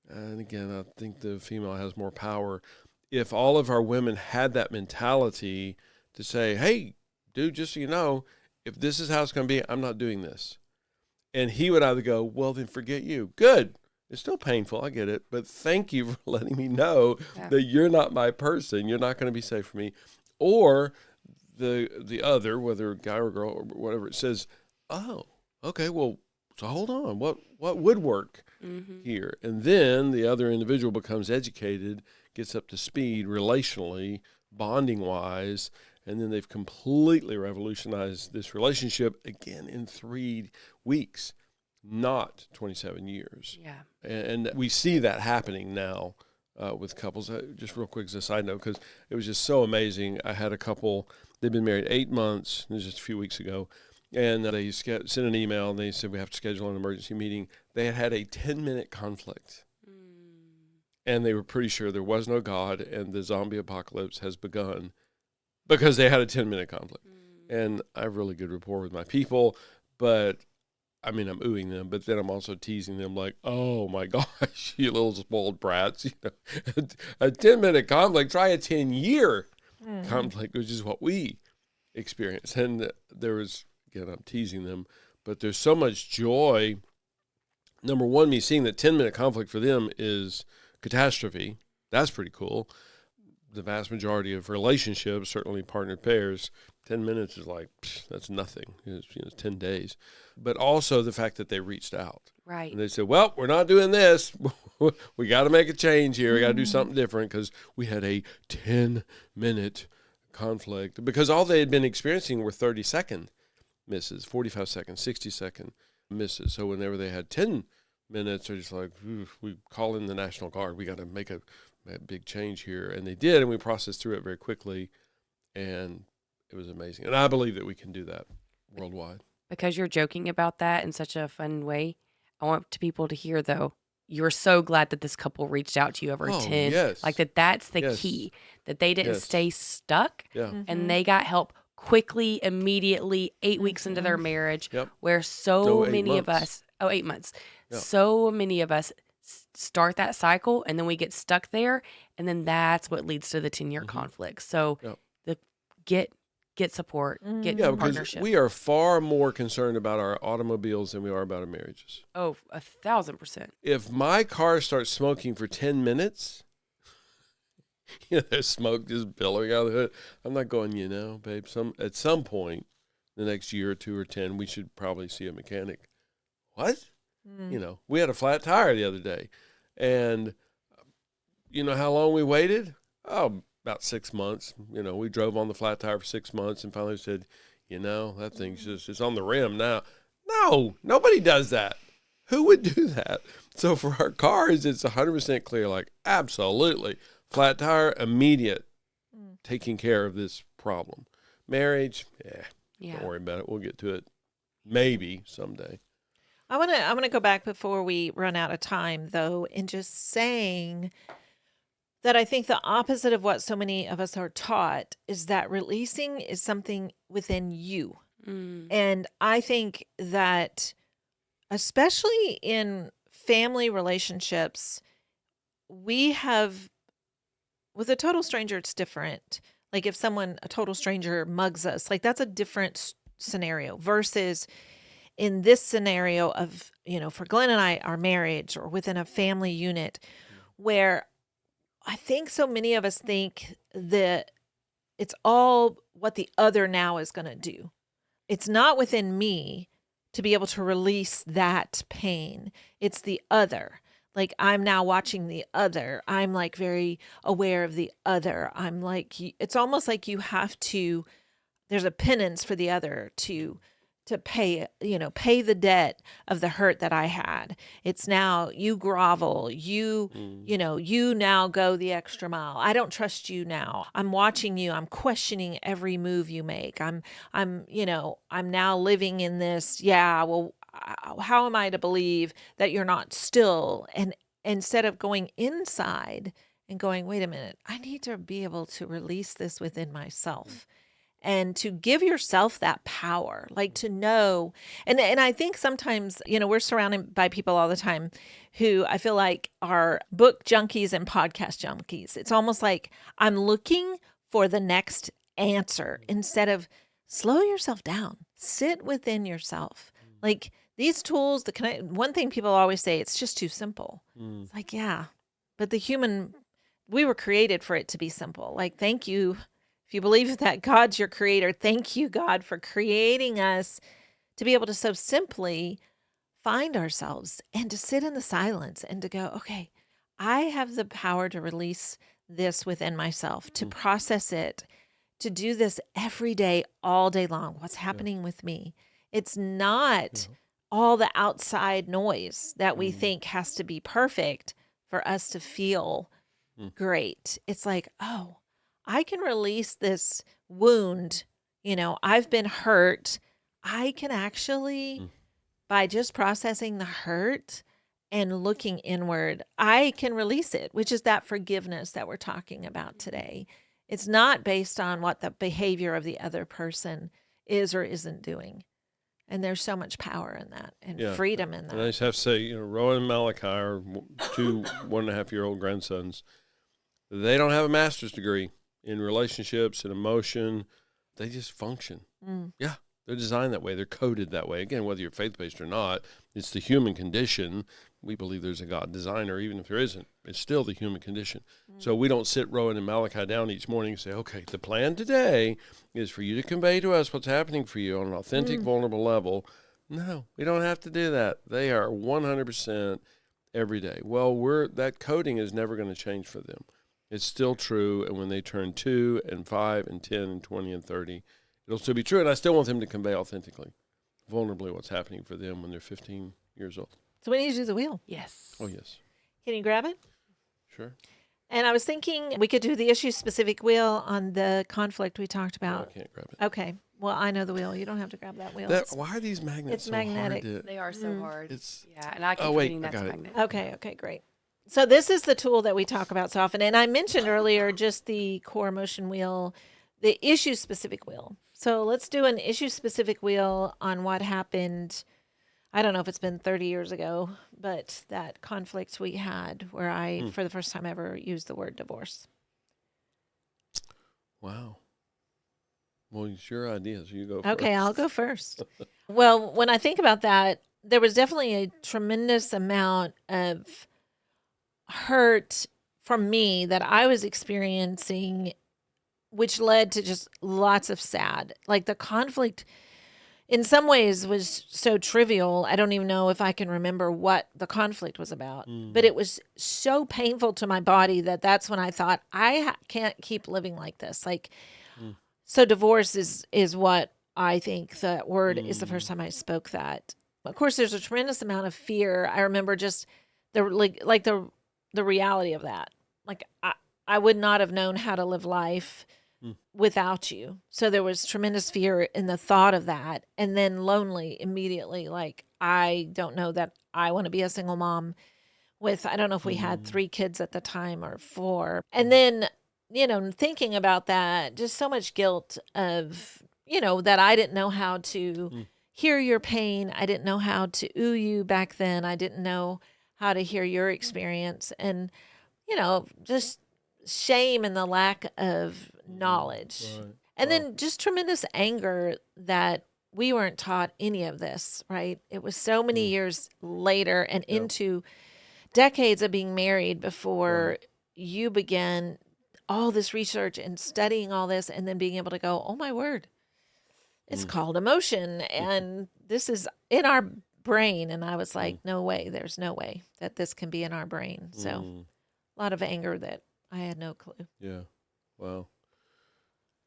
Speaker 2: and again, I think the female has more power, if all of our women had that mentality to say, hey, dude, just so you know, if this is how it's going to be, I'm not doing this. And he would either go, well, then forget you. Good. It's still painful. I get it. But thank you for letting me know that you're not my person. You're not going to be safe for me. Or the other, whether guy or girl or whatever, it says, oh, okay, well, so hold on. What would work here? And then the other individual becomes educated, gets up to speed relationally, bonding-wise, and then they've completely revolutionized this relationship again in 3 weeks, not 27 years.
Speaker 1: Yeah.
Speaker 2: And we see that happening now with couples. Just real quick as a side note, because it was just so amazing. I had a couple, they've been married 8 months, this was just a few weeks ago, and they sent an email, and they said, we have to schedule an emergency meeting. They had a 10-minute conflict. And they were pretty sure there was no God and the zombie apocalypse has begun because they had a 10-minute conflict. And I have really good rapport with my people, but I mean, I'm oohing them, but then I'm also teasing them like, oh my gosh, you little spoiled brats. A 10-minute conflict, try a 10-year conflict, which is what we experience. And there was, again, I'm teasing them, but there's so much joy. Number one, me seeing that 10-minute conflict for them is catastrophe. That's pretty cool. The vast majority of relationships, certainly partnered pairs, 10 minutes is like, that's nothing. It's 10 days. But also the fact that they reached out.
Speaker 1: Right.
Speaker 2: And they said, well, we're not doing this. We got to make a change here. We got to do something different because we had a 10-minute conflict. Because all they had been experiencing were 30-second misses, 45-second, 60-second misses. So whenever they had 10 minutes, they're just like, we call in the National Guard. We got to make a big change here. And they did, and we processed through it very quickly. And it was amazing. And I believe that we can do that worldwide.
Speaker 1: Because you're joking about that in such a fun way, I want people to hear, though, you're so glad that this couple reached out to you over 10.
Speaker 2: Yes.
Speaker 1: Like that's the key, that they didn't stay stuck and they got help quickly, immediately, 8 weeks into their marriage, where so many of us, 8 months, so many of us start that cycle and then we get stuck there. And then that's what leads to the 10-year conflict. So get support, get partnership.
Speaker 2: We are far more concerned about our automobiles than we are about our marriages.
Speaker 1: Oh, 1,000%.
Speaker 2: If my car starts smoking for 10 minutes, there's smoke just billowing out of the hood. I'm not going, babe, at some point, the next year or 2 or 10, we should probably see a mechanic. What? We had a flat tire the other day. And you know how long we waited? Oh, about 6 months. We drove on the flat tire for 6 months and finally said, that thing's it's on the rim now. No, nobody does that. Who would do that? So for our cars, it's 100% clear, like absolutely. Flat tire, immediate taking care of this problem. Marriage, don't worry about it. We'll get to it maybe someday.
Speaker 3: I want to go back before we run out of time, though, in just saying that I think the opposite of what so many of us are taught is that releasing is something within you. And I think that especially in family relationships, we have, with a total stranger, it's different. Like if a total stranger mugs us, like that's a different scenario versus in this scenario of, for Glenn and I, our marriage or within a family unit where I think so many of us think that it's all what the other now is going to do. It's not within me to be able to release that pain. It's the other. Like I'm now watching the other. I'm like very aware of the other. I'm like, it's almost like you have to, there's a penance for the other to pay, pay the debt of the hurt that I had. It's now you grovel, you now go the extra mile. I don't trust you now. I'm watching you. I'm questioning every move you make. I'm now living in this. Yeah. Well, how am I to believe that you're not still? And instead of going inside and going, wait a minute, I need to be able to release this within myself. And to give yourself that power, like to know. And I think sometimes, we're surrounded by people all the time who I feel like are book junkies and podcast junkies. It's almost like I'm looking for the next answer instead of slow yourself down, sit within yourself. Like these tools, one thing people always say, it's just too simple. It's like, yeah, but we were created for it to be simple. Like, thank you. If you believe that God's your creator, thank you, God, for creating us to be able to so simply find ourselves and to sit in the silence and to go, okay, I have the power to release this within myself, to process it, to do this every day, all day long. What's happening with me? It's not all the outside noise that we think has to be perfect for us to feel great. It's like, oh, I can release this wound. I've been hurt. I can actually, by just processing the hurt and looking inward, I can release it, which is that forgiveness that we're talking about today. It's not based on what the behavior of the other person is or isn't doing. And there's so much power in that and freedom in that.
Speaker 2: And I just have to say, Rowan and Malachi are two 1.5-year-old grandsons. They don't have a master's degree in relationships and emotion. They just function. Yeah, they're designed that way. They're coded that way. Again, whether you're faith-based or not, it's the human condition. We believe there's a God designer, even if there isn't. It's still the human condition. So we don't sit Rowan and Malachi down each morning and say, okay, the plan today is for you to convey to us what's happening for you on an authentic, vulnerable level. No, we don't have to do that. They are 100% every day. Well, that coding is never going to change for them. It's still true, and when they turn 2 and 5 and 10 and 20 and 30, it'll still be true, and I still want them to convey authentically, vulnerably what's happening for them when they're 15 years old.
Speaker 3: So we need to do the wheel.
Speaker 1: Yes.
Speaker 2: Oh, yes.
Speaker 3: Can you grab it?
Speaker 2: Sure.
Speaker 3: And I was thinking we could do the issue-specific wheel on the conflict we talked about.
Speaker 2: No, I can't grab it.
Speaker 3: Okay. Well, I know the wheel. You don't have to grab that wheel.
Speaker 2: Why are these magnets
Speaker 3: it's
Speaker 2: so
Speaker 3: magnetic.
Speaker 2: hard to...
Speaker 1: They are so hard.
Speaker 2: It's...
Speaker 1: Yeah, and I keep
Speaker 2: wait,
Speaker 1: reading
Speaker 2: I
Speaker 1: that's
Speaker 2: got it.
Speaker 1: magnet.
Speaker 3: Okay, great. So this is the tool that we talk about so often. And I mentioned earlier just the core emotion wheel, the issue-specific wheel. So let's do an issue-specific wheel on what happened. I don't know if it's been 30 years ago, but that conflict we had where I, for the first time ever, used the word divorce.
Speaker 2: Wow. Well, it's your idea, so you go first.
Speaker 3: Okay, I'll go first. Well, when I think about that, there was definitely a tremendous amount of hurt from me that I was experiencing, which led to just lots of sad. Like the conflict in some ways was so trivial. I don't even know if I can remember what the conflict was about, but it was so painful to my body that's when I thought I can't keep living like this. Like, so divorce is what I think that word is the first time I spoke that. Of course, there's a tremendous amount of fear. I remember just the reality of that. Like I would not have known how to live life without you. So there was tremendous fear in the thought of that. And then lonely immediately. Like, I don't know that I want to be a single mom with, I don't know if we had 3 kids at the time or 4. And then, thinking about that, just so much guilt of, that I didn't know how to hear your pain. I didn't know how to ooh you back then. I didn't know how to hear your experience. And, just shame and the lack of knowledge.
Speaker 2: Right.
Speaker 3: And then just tremendous anger that we weren't taught any of this, right? It was so many years later and into decades of being married before you began all this research and studying all this and then being able to go, oh my word, it's called emotion. And this is in our brain. And I was like, no way, there's no way that this can be in our brain. So a lot of anger that I had no clue.
Speaker 2: Yeah. Wow.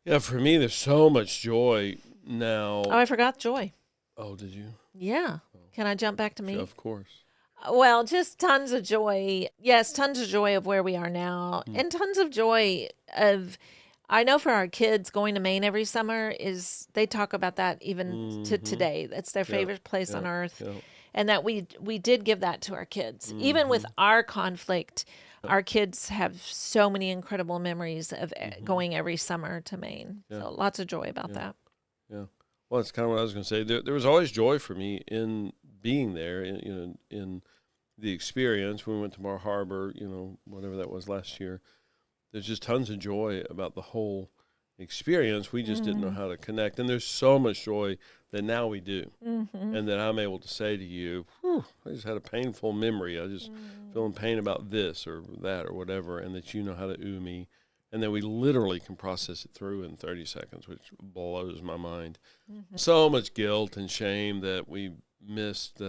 Speaker 2: Yeah, for me, there's so much joy now.
Speaker 3: Oh, I forgot joy.
Speaker 2: Oh, did you?
Speaker 3: Yeah. Can I jump back to me?
Speaker 2: Yeah, of course.
Speaker 3: Well, just tons of joy. Yes, tons of joy of where we are now. And tons of joy of, I know for our kids, going to Maine every summer is, they talk about that even to today. It's their favorite place on earth.
Speaker 2: Yeah.
Speaker 3: And that we did give that to our kids. Even with our conflict, our kids have so many incredible memories of going every summer to Maine. So lots of joy about that.
Speaker 2: Yeah. Well, that's kind of what I was going to say. There was always joy for me in being there, in the experience. When we went to Bar Harbor, whatever that was last year, there's just tons of joy about the whole experience. We just didn't know how to connect. And there's so much joy that now we do. And that I'm able to say to you, I just had a painful memory. I just feeling pain about this or that or whatever, and that you know how to ooh me. And then we literally can process it through in 30 seconds, which blows my mind. So much guilt and shame that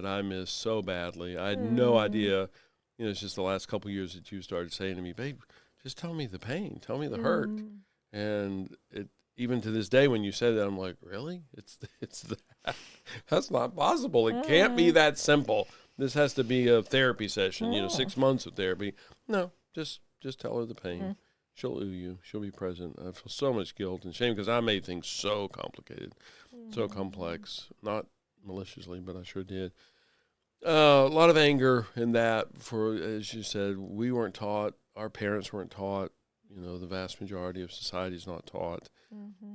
Speaker 2: I missed so badly. I had no idea. It's just the last couple of years that you started saying to me, babe, just tell me the pain, tell me the hurt. And even to this day, when you say that, I'm like, really? It's that? That's not possible. It can't be that simple. This has to be a therapy session, 6 months of therapy. No, just tell her the pain. She'll ooh you. She'll be present. I feel so much guilt and shame because I made things so complicated, so complex. Not maliciously, but I sure did. A lot of anger in that for, as you said, we weren't taught. Our parents weren't taught. The vast majority of society is not taught.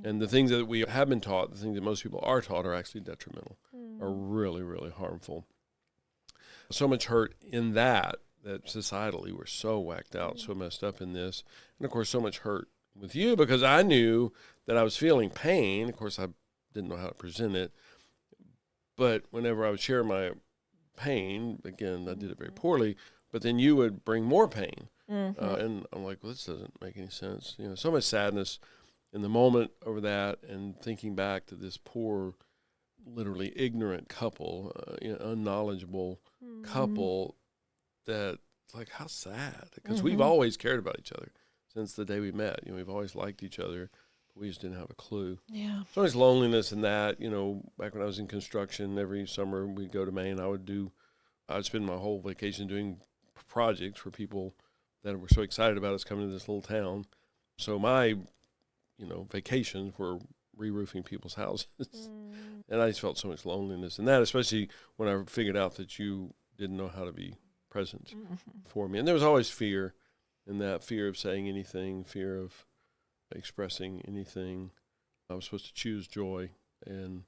Speaker 2: And the things that we have been taught, the things that most people are taught are actually detrimental, are really, really harmful. So much hurt in that societally we're so whacked out, so messed up in this. And, of course, so much hurt with you because I knew that I was feeling pain. Of course, I didn't know how to present it. But whenever I would share my pain, again, I did it very poorly, but then you would bring more pain. And I'm like, well, this doesn't make any sense. So much sadness in the moment over that and thinking back to this poor, literally ignorant couple, unknowledgeable couple that, like, how sad. Because we've always cared about each other since the day we met. We've always liked each other, but we just didn't have a clue. Yeah. So there's loneliness in that. Back when I was in construction, every summer we'd go to Maine. I'd spend my whole vacation doing projects for people that were so excited about us coming to this little town. So my, vacations were re-roofing people's houses. And I just felt so much loneliness in that, especially when I figured out that you didn't know how to be present for me. And there was always fear in that, fear of saying anything, fear of expressing anything. I was supposed to choose joy, and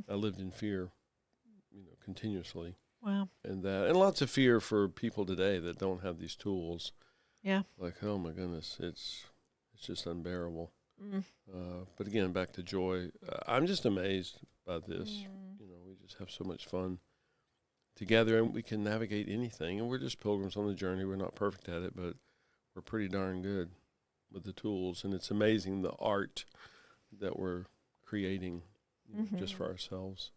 Speaker 2: I lived in fear, continuously. Wow. And lots of fear for people today that don't have these tools. Yeah. Like, oh my goodness, it's just unbearable. But again, back to joy. I'm just amazed by this. We just have so much fun together, and we can navigate anything. And we're just pilgrims on the journey. We're not perfect at it, but we're pretty darn good with the tools. And it's amazing the art that we're creating just for ourselves.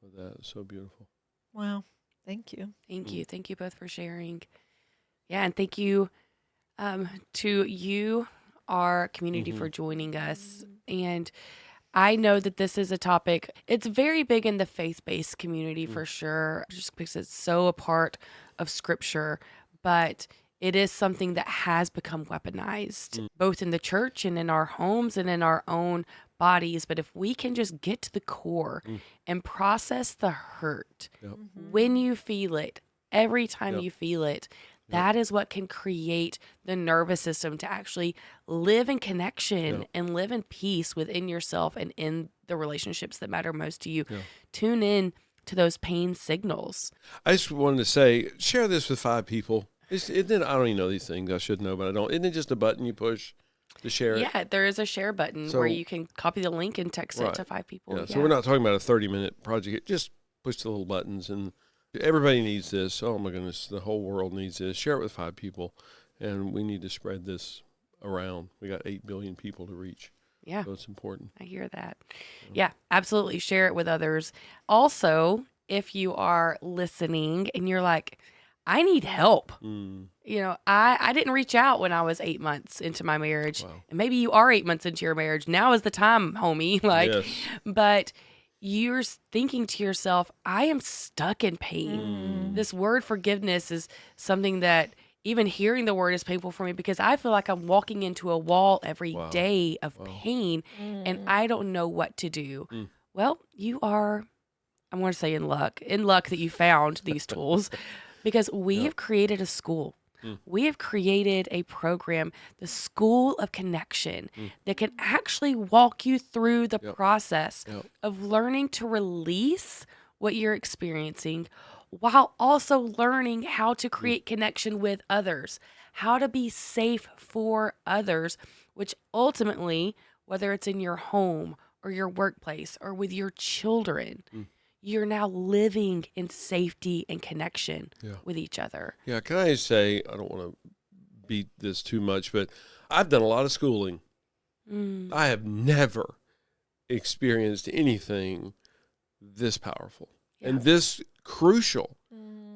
Speaker 2: With that, it's so beautiful.
Speaker 3: Wow. Thank you.
Speaker 1: Thank you. Thank you both for sharing. Yeah, and thank you to you, our community, for joining us. And I know that this is a topic, it's very big in the faith-based community for sure, just because it's so a part of Scripture, but it is something that has become weaponized, both in the church and in our homes and in our own bodies. But if we can just get to the core and process the hurt when you feel it, every time you feel it, that is what can create the nervous system to actually live in connection and live in peace within yourself and in the relationships that matter most to you. Tune in to those pain signals.
Speaker 2: I just wanted to say, share this with 5 people. I don't even know these things. I should know, but I don't. Isn't it just a button you push? to share it?
Speaker 1: Yeah, there is a share button
Speaker 2: So-
Speaker 1: where you can copy the link and text it
Speaker 2: Right.
Speaker 1: to 5 people.
Speaker 2: Yeah, so we're not talking about a 30-minute project. Just push the little buttons, and everybody needs this. Oh my goodness, the whole world needs this. Share it with 5 people, and we need to spread this around. We got 8 billion people to reach.
Speaker 1: Yeah.
Speaker 2: So it's important.
Speaker 1: I hear that. Yeah, absolutely. Share it with others. Also, if you are listening and you're like, I need help. You know, I didn't reach out when I was 8 months into my marriage.
Speaker 2: Wow.
Speaker 1: And maybe you are 8 months into your marriage. Now is the time, homie.
Speaker 2: Yes.
Speaker 1: But you're thinking to yourself, I am stuck in pain. This word forgiveness is something that even hearing the word is painful for me because I feel like I'm walking into a wall every day of pain and I don't know what to do. Well, you are, I'm going to say in luck that you found these tools because we have created a school. We have created a program, the School of Connection, that can actually walk you through the process of learning to release what you're experiencing while also learning how to create connection with others, how to be safe for others, which ultimately, whether it's in your home or your workplace or with your children, you're now living in safety and connection with each other.
Speaker 2: Yeah, can I say, I don't want to beat this too much, but I've done a lot of schooling. I have never experienced anything this powerful and this crucial.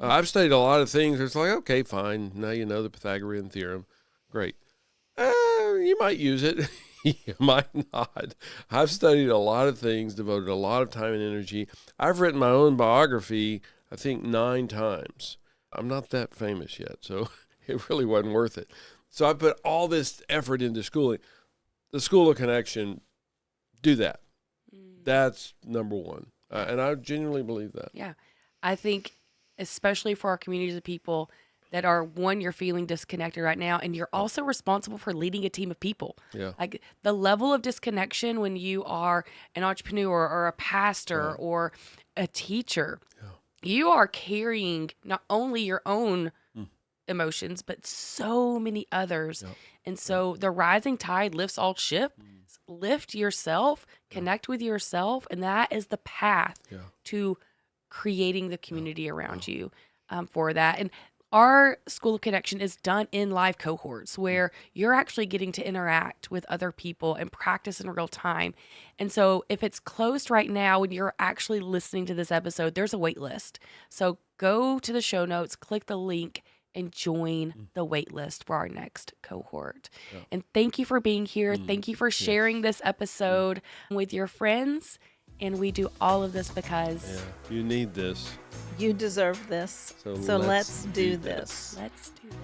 Speaker 2: I've studied a lot of things. It's like, okay, fine. Now you know the Pythagorean theorem. Great. You might use it. You might not. I've studied a lot of things, devoted a lot of time and energy. I've written my own biography, I think 9 times. I'm not that famous yet, so it really wasn't worth it. So I put all this effort into schooling. The School of Connection, do that. That's number one. And I genuinely believe that.
Speaker 1: Yeah. I think especially for our communities of people that are, one, you're feeling disconnected right now, and you're also responsible for leading a team of people.
Speaker 2: Yeah.
Speaker 1: Like the level of disconnection when you are an entrepreneur or a pastor or a teacher, you are carrying not only your own emotions, but so many others. And so the rising tide lifts all ships. Lift yourself, connect with yourself, and that is the path to creating the community around you for that. And our School of Connection is done in live cohorts where you're actually getting to interact with other people and practice in real time. And so if it's closed right now and you're actually listening to this episode, there's a wait list. So go to the show notes, click the link, and join the wait list for our next cohort. And thank you for being here. Thank you for sharing this episode with your friends. And we do all of this because
Speaker 2: you need this.
Speaker 3: You deserve this. So let's do this.
Speaker 1: Let's do this.